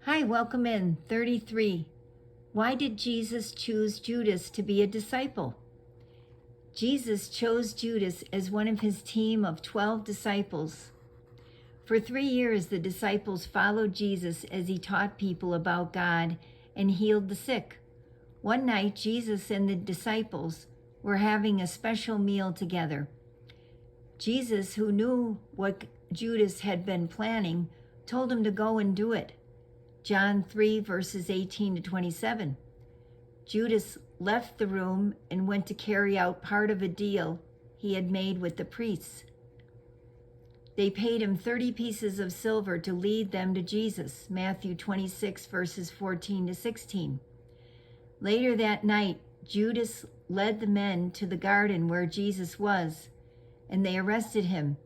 Hi, welcome in. 33. Why did Jesus choose Judas to be a disciple? Jesus chose Judas as one of his team of 12 disciples. For 3 years, the disciples followed Jesus as he taught people about God and healed the sick. One night, Jesus and the disciples were having a special meal together. Jesus, who knew what Judas had been planning, told him to go and do it. John 3, verses 18 to 27. Judas left the room and went to carry out part of a deal he had made with the priests. They paid him 30 pieces of silver to lead them to Jesus, Matthew 26, verses 14 to 16. Later that night, Judas led the men to the garden where Jesus was, and they arrested him.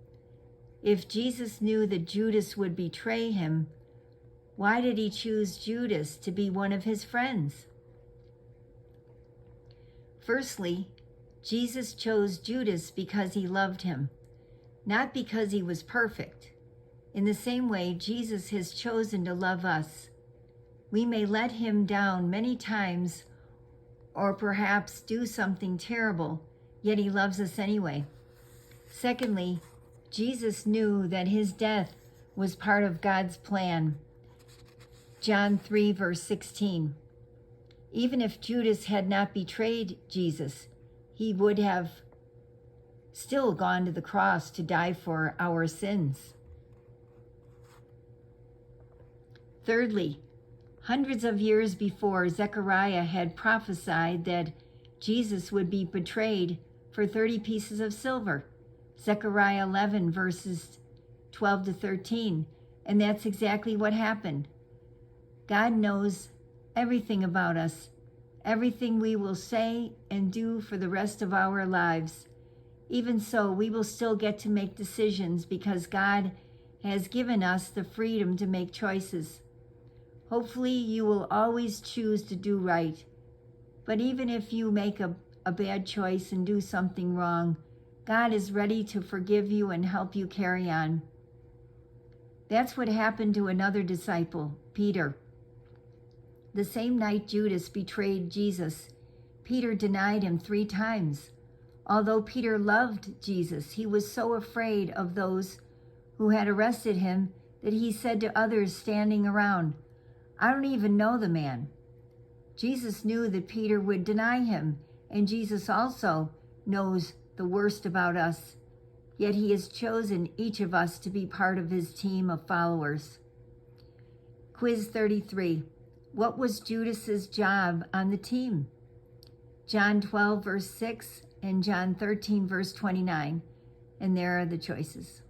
If Jesus knew that Judas would betray him, why did he choose Judas to be one of his friends? Firstly, Jesus chose Judas because he loved him, not because he was perfect. In the same way, Jesus has chosen to love us. We may let him down many times or perhaps do something terrible, yet he loves us anyway. Secondly, Jesus knew that his death was part of God's plan. John 3, verse 16. Even if Judas had not betrayed Jesus, he would have still gone to the cross to die for our sins. Thirdly, hundreds of years before, Zechariah had prophesied that Jesus would be betrayed for 30 pieces of silver. Zechariah 11, verses 12 to 13. And that's exactly what happened. God knows everything about us, everything we will say and do for the rest of our lives. Even so, we will still get to make decisions because God has given us the freedom to make choices. Hopefully, you will always choose to do right. But even if you make a bad choice and do something wrong, God is ready to forgive you and help you carry on. That's what happened to another disciple, Peter. The same night Judas betrayed Jesus, Peter denied him 3 times. Although Peter loved Jesus, he was so afraid of those who had arrested him that he said to others standing around, "I don't even know the man." Jesus knew that Peter would deny him, and Jesus also knows the worst about us. Yet he has chosen each of us to be part of his team of followers. Quiz 33. What was Judas's job on the team? John 12, verse 6 and John 13, verse 29. And there are the choices.